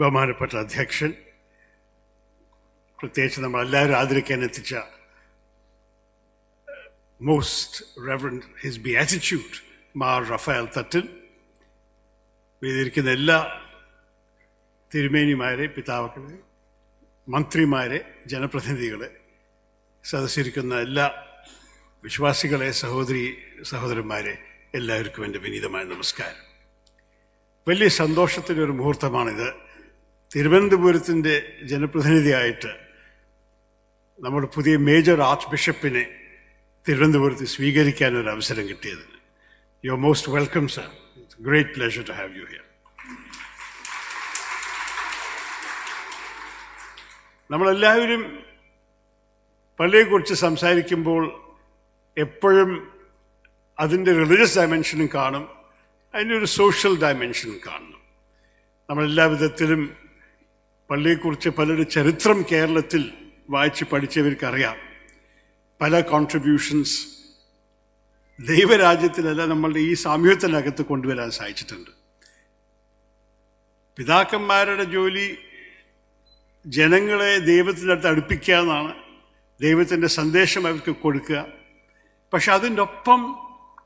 ബഹുമാനപ്പെട്ട അധ്യക്ഷൻ, പ്രത്യേകിച്ച് നമ്മളെല്ലാവരും ആദരിക്കാൻ എത്തിച്ച most reverend his beatitude Mar Raphael Thattil, വേദിയിരിക്കുന്ന എല്ലാ തിരുമേനിമാരെ, പിതാക്കളെ, മന്ത്രിമാരെ, ജനപ്രതിനിധികളെ, സദസ്സിരിക്കുന്ന എല്ലാ വിശ്വാസികളെ, സഹോദരന്മാരെ, എല്ലാവർക്കും എൻ്റെ വിനീതമായ നമസ്കാരം. വലിയ സന്തോഷത്തിൻ്റെ ഒരു മുഹൂർത്തമാണിത്. തിരുവനന്തപുരത്തിൻ്റെ ജനപ്രതിനിധിയായിട്ട് നമ്മുടെ പുതിയ മേജർ ആർച്ച് ബിഷപ്പിനെ തിരുവനന്തപുരത്ത് സ്വീകരിക്കാൻ ഒരു അവസരം കിട്ടിയതിന്. You are most welcome sir. It's a great pleasure to have you here. നമ്മളെല്ലാവരും പള്ളിയെക്കുറിച്ച് സംസാരിക്കുമ്പോൾ എപ്പോഴും അതിൻ്റെ റിലീജിയസ് ഡയമെൻഷനും കാണും, അതിൻ്റെ ഒരു സോഷ്യൽ ഡയമെൻഷനും കാണണം. നമ്മളെല്ലാ വിധത്തിലും പള്ളിയെക്കുറിച്ച് പലരുടെ ചരിത്രം കേരളത്തിൽ വായിച്ച് പഠിച്ചവർക്കറിയാം. പല കോൺട്രിബ്യൂഷൻസ് ദൈവരാജ്യത്തിലല്ല നമ്മളുടെ ഈ സാമൂഹ്യത്തിനകത്ത് കൊണ്ടുവരാൻ സാധിച്ചിട്ടുണ്ട്. പിതാക്കന്മാരുടെ ജോലി ജനങ്ങളെ ദൈവത്തിൻ്റെ അടുത്ത് അടുപ്പിക്കുക എന്നാണ്, ദൈവത്തിൻ്റെ സന്ദേശം അവർക്ക് കൊടുക്കുക. പക്ഷെ അതിൻ്റെ ഒപ്പം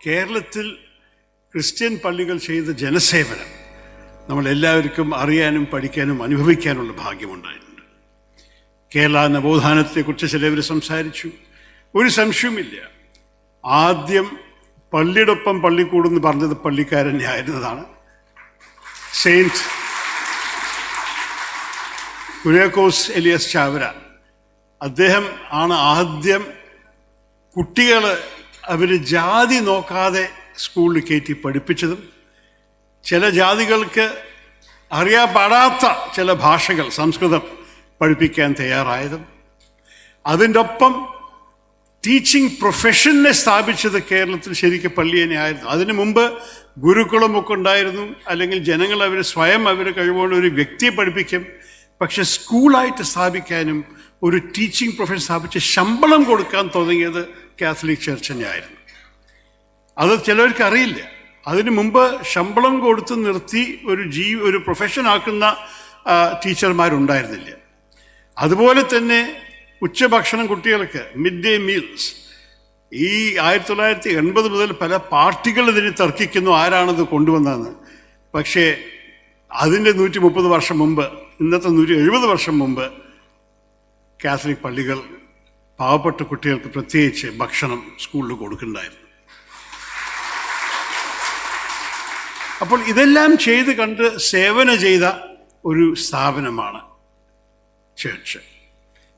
കേരളത്തിൽ ക്രിസ്ത്യൻ പള്ളികൾ ചെയ്ത ജനസേവനം നമ്മളെല്ലാവർക്കും അറിയാനും പഠിക്കാനും അനുഭവിക്കാനുള്ള ഭാഗ്യമുണ്ടായിട്ടുണ്ട്. കേരള നവോത്ഥാനത്തെക്കുറിച്ച് ചിലവർ സംസാരിച്ചു. ഒരു സംശയവുമില്ല, ആദ്യം പള്ളിയോടൊപ്പം പള്ളിക്കൂടെന്ന് പറഞ്ഞത് പള്ളിക്കാരൻ ആയിരുന്നതാണ്. സെയിൻറ്റ് കുര്യാക്കോസ് എലിയസ് ചാവര, അദ്ദേഹം ആണ് ആദ്യം കുട്ടികൾ അവർ ജാതി നോക്കാതെ സ്കൂളിൽ കയറ്റി പഠിപ്പിച്ചതും ചില ജാതികൾക്ക് അറിയാപ്പാടാത്ത ചില ഭാഷകൾ, സംസ്കൃതം പഠിപ്പിക്കാൻ തയ്യാറായതും. അതിൻ്റെ ഒപ്പം ടീച്ചിങ് പ്രൊഫഷനെ സ്ഥാപിച്ചത് കേരളത്തിൽ ശരിക്കും പള്ളി തന്നെയായിരുന്നു. അതിനു മുമ്പ് ഗുരുകുളമൊക്കെ ഉണ്ടായിരുന്നു, അല്ലെങ്കിൽ ജനങ്ങൾ അവർ സ്വയം അവർ കഴിവുകൊണ്ട് ഒരു വ്യക്തിയെ പഠിപ്പിക്കും. പക്ഷെ സ്കൂളായിട്ട് സ്ഥാപിക്കാനും ഒരു ടീച്ചിങ് പ്രൊഫഷൻ സ്ഥാപിച്ച് ശമ്പളം കൊടുക്കാൻ തുടങ്ങിയത് കാത്തലിക് ചർച്ച് തന്നെയായിരുന്നു. അത് ചിലവർക്ക് അറിയില്ല. അതിനു മുമ്പ് ശമ്പളം കൊടുത്ത് നിർത്തി ഒരു പ്രൊഫഷനാക്കുന്ന ടീച്ചർമാരുണ്ടായിരുന്നില്ല. അതുപോലെ തന്നെ ഉച്ചഭക്ഷണം കുട്ടികൾക്ക്, മിഡ് ഡേ മീൽസ്, ഈ 1980 മുതൽ പല പാർട്ടികൾ ഇതിന് തർക്കിക്കുന്നു ആരാണത് കൊണ്ടുവന്നതെന്ന്. പക്ഷേ അതിൻ്റെ 130 വർഷം മുമ്പ്, ഇന്നത്തെ 170 വർഷം മുമ്പ് കാത്തലിക് പള്ളികൾ പാവപ്പെട്ട കുട്ടികൾക്ക് പ്രത്യേകിച്ച് ഭക്ഷണം സ്കൂളിൽ കൊടുക്കുന്നുണ്ടായിരുന്നു. അപ്പോൾ ഇതെല്ലാം ചെയ്ത് കണ്ട് സേവന ചെയ്ത ഒരു സ്ഥാപനമാണ് ചർച്ച്.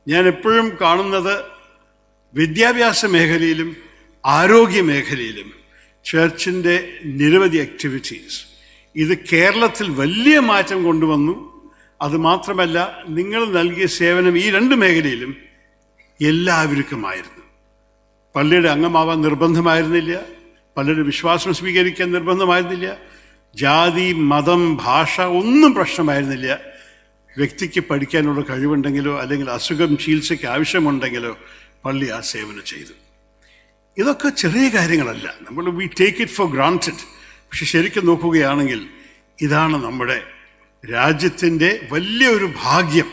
ഞാൻ എപ്പോഴും കാണുന്നത് വിദ്യാഭ്യാസ മേഖലയിലും ആരോഗ്യ മേഖലയിലും ചർച്ചിൻ്റെ നിരവധി ആക്ടിവിറ്റീസ്. ഇത് കേരളത്തിൽ വലിയ മാറ്റം കൊണ്ടുവന്നു. അതുമാത്രമല്ല, നിങ്ങൾ നൽകിയ സേവനം ഈ രണ്ട് മേഖലയിലും എല്ലാവർക്കുമായിരുന്നു. പള്ളിയുടെ അംഗമാവാൻ നിർബന്ധമായിരുന്നില്ല, പലരുടെ വിശ്വാസം സ്വീകരിക്കാൻ നിർബന്ധമായിരുന്നില്ല, ജാതി, മതം, ഭാഷ ഒന്നും പ്രശ്നമായിരുന്നില്ല. വ്യക്തിക്ക് പഠിക്കാനുള്ള കഴിവുണ്ടെങ്കിലോ അല്ലെങ്കിൽ അസുഖം ചികിത്സയ്ക്ക് ആവശ്യമുണ്ടെങ്കിലോ പള്ളി ആ സേവനം ചെയ്തു. ഇതൊക്കെ ചെറിയ കാര്യങ്ങളല്ല, we take it for granted. പക്ഷെ ശരിക്കും നോക്കുകയാണെങ്കിൽ ഇതാണ് നമ്മുടെ രാജ്യത്തിൻ്റെ വലിയൊരു ഭാഗ്യം.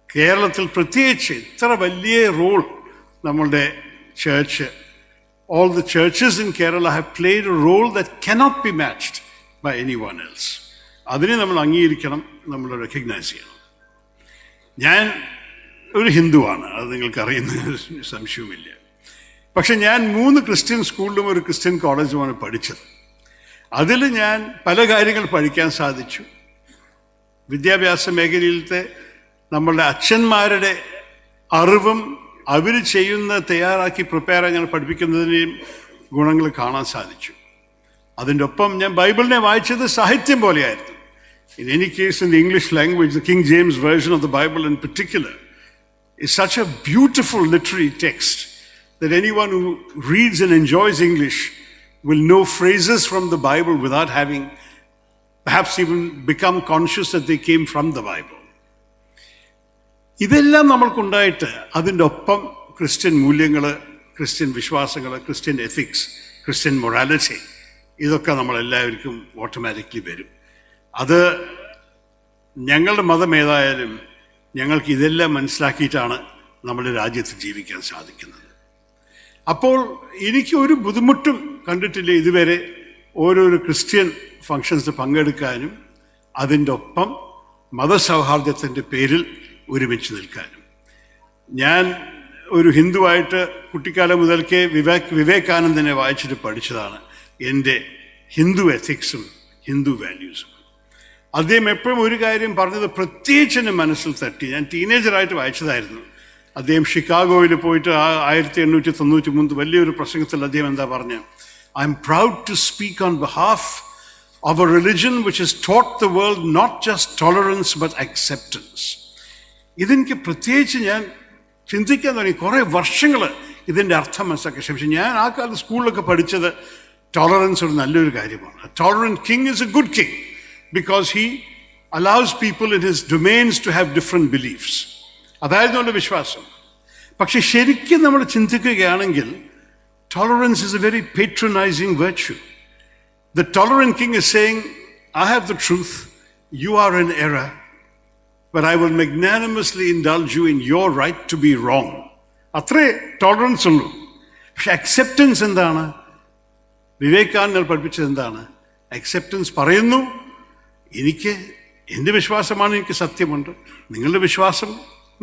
കേരളത്തിൽ പ്രത്യേകിച്ച് ഇത്ര വലിയ റോൾ നമ്മളുടെ church, all the churches in Kerala have played a role that cannot be matched by anyone else. അതിനെ നമ്മൾ അംഗീകരിക്കണം, നമ്മൾ റെക്കഗ്നൈസ് ചെയ്യണം. ഞാൻ ഒരു ഹിന്ദുവാണ്, അത് നിങ്ങൾക്കറിയുന്ന സംശയവുമില്ല. പക്ഷെ ഞാൻ 3 ക്രിസ്ത്യൻ സ്കൂളിലും ഒരു ക്രിസ്ത്യൻ കോളേജുമാണ് പഠിച്ചത്. അതിൽ ഞാൻ പല കാര്യങ്ങൾ പഠിക്കാൻ സാധിച്ചു. വിദ്യാഭ്യാസ മേഖലയിലത്തെ നമ്മളുടെ അച്ഛന്മാരുടെ അറിവും അവർ തയ്യാറാക്കി പ്രിപ്പയർ ആയി പഠിപ്പിക്കുന്നതിനെയും ഗുണങ്ങൾ കാണാൻ സാധിച്ചു. അതിൻ്റെ ഒപ്പം ഞാൻ ബൈബിളിനെ വായിച്ചത് സാഹിത്യം പോലെയായിരുന്നു. In any case, in the English language, the King James Version of the Bible in particular is such a beautiful literary text that anyone who reads and enjoys English will know phrases from the Bible without having perhaps even become conscious that they came from the Bible. ഇതെല്ലാം നമ്മൾക്കുണ്ടായിട്ട് അതിൻ്റെ ഒപ്പം Christian മൂല്യങ്ങൾ, Christian വിശ്വാസങ്ങൾ, Christian ethics, Christian morality, ഇതൊക്കെ നമ്മളെല്ലാവർക്കും automatically വരും. അത് ഞങ്ങളുടെ മതം ഏതായാലും ഞങ്ങൾക്ക് ഇതെല്ലാം മനസ്സിലാക്കിയിട്ടാണ് നമ്മുടെ രാജ്യത്ത് ജീവിക്കാൻ സാധിക്കുന്നത്. അപ്പോൾ എനിക്ക് ഒരു ബുദ്ധിമുട്ടും കണ്ടിട്ടില്ല ഇതുവരെ ഓരോരോ ക്രിസ്ത്യൻ ഫങ്ഷൻസ് പങ്കെടുക്കാനും അതിൻ്റെ ഒപ്പം മതസൗഹാർദ്ദത്തിൻ്റെ പേരിൽ ഒരുമിച്ച് നിൽക്കാനും. ഞാൻ ഒരു ഹിന്ദുവായിട്ട് കുട്ടിക്കാലം മുതൽക്കേ വിവേകാനന്ദനെ വായിച്ചിട്ട് പഠിച്ചതാണ് എൻ്റെ ഹിന്ദു എത്തിക്സും ഹിന്ദു വാല്യൂസും. അദ്ദേഹം എപ്പോഴും ഒരു കാര്യം പറഞ്ഞത് പ്രത്യേകിച്ച് എൻ്റെ മനസ്സിൽ തട്ടി. ഞാൻ ടീനേജറായിട്ട് വായിച്ചതായിരുന്നു. അദ്ദേഹം ഷിക്കാഗോയിൽ പോയിട്ട് 1893 വലിയൊരു പ്രസംഗത്തിൽ അദ്ദേഹം എന്താ പറഞ്ഞ, I am proud to speak on behalf of a religion which has taught the world not just tolerance but acceptance. ഇതെനിക്ക് പ്രത്യേകിച്ച് ഞാൻ ചിന്തിക്കാൻ തുടങ്ങി. കുറേ വർഷങ്ങൾ ഇതിൻ്റെ അർത്ഥം മനസ്സിലാക്കി ശ്രമിച്ചു. ഞാൻ ആ കാലത്ത് സ്കൂളിലൊക്കെ പഠിച്ചത് ടോളറൻസ് ഒരു നല്ലൊരു കാര്യമാണ്. Tolerant king is A good king because he allows people in his domains to have different beliefs. അതായിരുന്നു എൻ്റെ വിശ്വാസം. പക്ഷെ ശരിക്കും നമ്മൾ ചിന്തിക്കുകയാണെങ്കിൽ tolerance is a very patronizing virtue. The tolerant king is saying, I have the truth, you are in error, but I will magnanimously indulge you in your right to be wrong. അത്രേ tolerance ഉള്ളൂ. പക്ഷെ acceptance എന്താണ്? വിവേകാനന്ദൻ പഠിപ്പിച്ചത് എന്താണ്? Acceptance പറയുന്നു, എനിക്ക് എൻ്റെ വിശ്വാസമാണ്, എനിക്ക് സത്യമുണ്ട്, നിങ്ങളുടെ വിശ്വാസം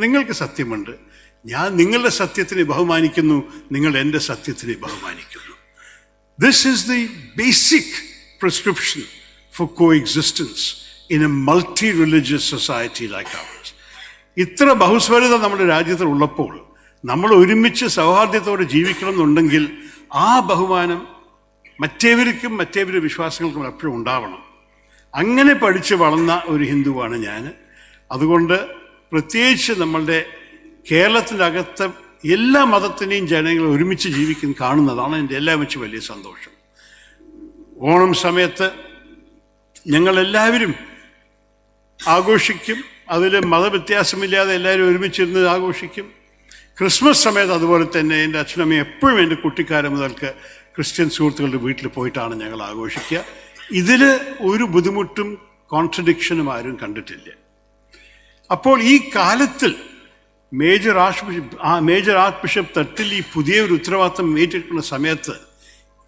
നിങ്ങൾക്ക് സത്യമുണ്ട്, ഞാൻ നിങ്ങളുടെ സത്യത്തിനെ ബഹുമാനിക്കുന്നു, നിങ്ങൾ എൻ്റെ സത്യത്തിനെ ബഹുമാനിക്കുന്നു. This is the basic prescription for coexistence in a multi religious society like ours. ഇത്ര ബഹുസ്വരത നമ്മുടെ രാജ്യത്തിൽ ഉള്ളപ്പോൾ നമ്മൾ ഒരുമിച്ച് സൗഹാർദ്ദത്തോടെ ജീവിക്കണം എന്നുണ്ടെങ്കിൽ ആ ബഹുമാനം മറ്റേവരുടെ വിശ്വാസങ്ങൾക്കും എപ്പോഴും ഉണ്ടാവണം. അങ്ങനെ പഠിച്ച് വളർന്ന ഒരു ഹിന്ദുവാണ് ഞാൻ. അതുകൊണ്ട് പ്രത്യേകിച്ച് നമ്മളുടെ കേരളത്തിനകത്ത് എല്ലാ മതത്തിനെയും ജനങ്ങൾ ഒരുമിച്ച് ജീവിക്കുന്ന കാണുന്നതാണ് എൻ്റെ എല്ലാം വെച്ച് വലിയ സന്തോഷം. ഓണം സമയത്ത് ഞങ്ങളെല്ലാവരും ആഘോഷിക്കും. അതിൽ മതവ്യത്യാസമില്ലാതെ എല്ലാവരും ഒരുമിച്ചിരുന്ന് ആഘോഷിക്കും. ക്രിസ്മസ് സമയത്ത് അതുപോലെ തന്നെ എൻ്റെ അച്ഛനമ്മയും എപ്പോഴും എൻ്റെ കുട്ടിക്കാലം മുതൽക്ക് ക്രിസ്ത്യൻ സുഹൃത്തുക്കളുടെ വീട്ടിൽ പോയിട്ടാണ് ഞങ്ങൾ ആഘോഷിക്കുക. ഇതിൽ ഒരു ബുദ്ധിമുട്ടും കോൺട്രഡിക്ഷനും ആരും കണ്ടിട്ടില്ല. അപ്പോൾ ഈ കാലത്തിൽ മേജർ ആർച്ച് ബിഷപ്പ് തട്ടിൽ ഈ പുതിയൊരു ഉത്തരവാദിത്വം ഏറ്റെടുക്കുന്ന സമയത്ത്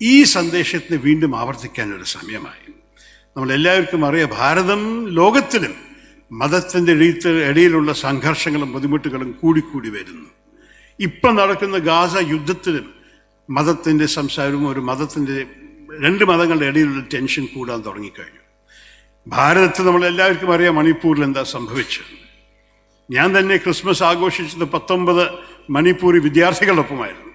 ഈ സന്ദേശത്തിന് വീണ്ടും ആവർത്തിക്കാനൊരു സമയമായി. നമ്മളെല്ലാവർക്കും അറിയാം, ഭാരതം ലോകത്തിലും മതത്തിൻ്റെ ഇടയിലുള്ള സംഘർഷങ്ങളും ബുദ്ധിമുട്ടുകളും കൂടിക്കൂടി വരുന്നു. ഇപ്പം നടക്കുന്ന ഗാസ യുദ്ധത്തിലും മതത്തിൻ്റെ സംസാരവും രണ്ട് മതങ്ങളുടെ ഇടയിലുള്ള ടെൻഷൻ കൂടാൻ തുടങ്ങിക്കഴിഞ്ഞു. ഭാരതത്തിൽ നമ്മളെല്ലാവർക്കും അറിയാം മണിപ്പൂരിൽ എന്താ സംഭവിച്ചത്. ഞാൻ തന്നെ ക്രിസ്മസ് ആഘോഷിച്ചത് 19 മണിപ്പൂരി വിദ്യാർത്ഥികളോടൊപ്പമായിരുന്നു.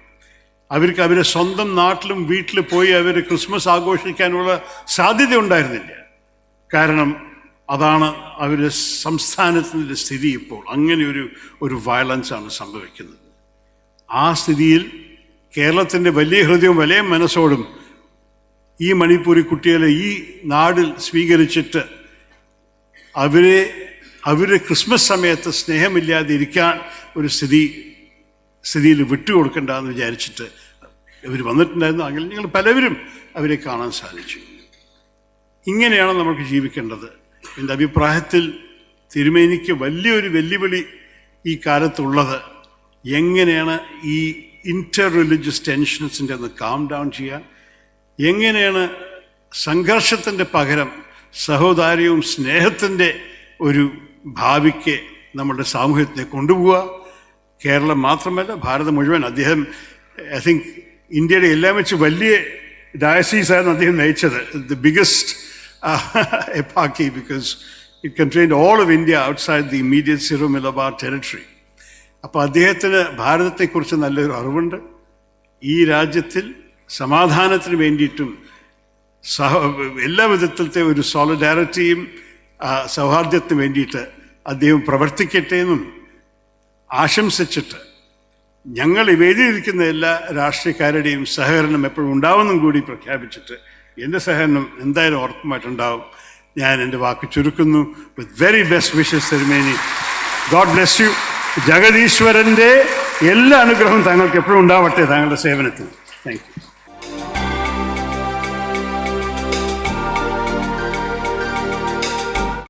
അവർക്ക് അവരെ സ്വന്തം നാട്ടിലും വീട്ടിൽ പോയി അവർ ക്രിസ്മസ് ആഘോഷിക്കാനുള്ള സാധ്യത ഉണ്ടായിരുന്നില്ല. കാരണം അതാണ് അവരുടെ സംസ്ഥാനത്തിൻ്റെ സ്ഥിതി. ഇപ്പോൾ അങ്ങനെ ഒരു വയലൻസാണ് സംഭവിക്കുന്നത്. ആ സ്ഥിതിയിൽ കേരളത്തിൻ്റെ വലിയ ഹൃദയവും വലിയ മനസ്സോടും ഈ മണിപ്പൂരി കുട്ടികളെ ഈ നാടിൽ സ്വീകരിച്ചിട്ട് അവരെ ക്രിസ്മസ് സമയത്ത് സ്നേഹമില്ലാതെ ഇരിക്കാൻ ഒരു സ്ഥിതിയിൽ വിട്ടുകൊടുക്കണ്ടെന്ന് വിചാരിച്ചിട്ട് ഇവർ വന്നിട്ടുണ്ടായിരുന്നു. അങ്ങനെ ഞങ്ങൾ പലവരും അവരെ കാണാൻ സാധിച്ചു. ഇങ്ങനെയാണ് നമുക്ക് ജീവിക്കേണ്ടത്. എൻ്റെ അഭിപ്രായത്തിൽ തിരുമേനിക്ക് വലിയൊരു വെല്ലുവിളി ഈ കാലത്തുള്ളത് എങ്ങനെയാണ് ഈ ഇന്റർ റിലിജിയസ് ടെൻഷൻസിൻ്റെ ഒന്ന് കാം ഡൗൺ ചെയ്യാൻ, എങ്ങനെയാണ് സംഘർഷത്തിൻ്റെ പകരം സഹോദര്യവും സ്നേഹത്തിൻ്റെ ഒരു ഭാവിക്ക് നമ്മുടെ സാമൂഹ്യത്തിനെ കൊണ്ടുപോവുക. കേരളം മാത്രമല്ല, ഭാരതം മുഴുവൻ. അദ്ദേഹം ഐ തിങ്ക് ഇന്ത്യയുടെ എല്ലാം വെച്ച് വലിയ ഡയസീസായിരുന്നു അദ്ദേഹം നയിച്ചത്. ദ ബിഗസ്റ്റ് എപ്പാക്കി because it contained all of India outside the immediate Syro Malabar territory. അപ്പോൾ അദ്ദേഹത്തിന് ഭാരതത്തെക്കുറിച്ച് നല്ലൊരു അറിവുണ്ട്. ഈ രാജ്യത്തിൽ സമാധാനത്തിന് വേണ്ടിയിട്ടും എല്ലാ വിധത്തിലത്തെ ഒരു സോളിഡാരിറ്റിയും സൗഹാർദ്ദത്തിന് വേണ്ടിയിട്ട് അദ്ദേഹം പ്രവർത്തിക്കട്ടെ എന്നും ആശംസിച്ചിട്ട് ഞങ്ങൾ വേദിയിരിക്കുന്ന എല്ലാ രാഷ്ട്രീയക്കാരുടെയും സഹകരണം എപ്പോഴും ഉണ്ടാവുമെന്നും കൂടി പ്രഖ്യാപിച്ചിട്ട് എൻ്റെ സഹകരണം എന്തായാലും ഉറപ്പുമായിട്ടുണ്ടാവും. ഞാൻ എൻ്റെ വാക്ക് ചുരുക്കുന്നു. വിത്ത് വെരി ബെസ്റ്റ് വിഷസ് തിരുമേനി. God bless you. ജഗദീശ്വരൻ്റെ എല്ലാ അനുഗ്രഹവും താങ്കൾക്ക് എപ്പോഴും ഉണ്ടാവട്ടെ താങ്കളുടെ സേവനത്തിൽ. Thank U.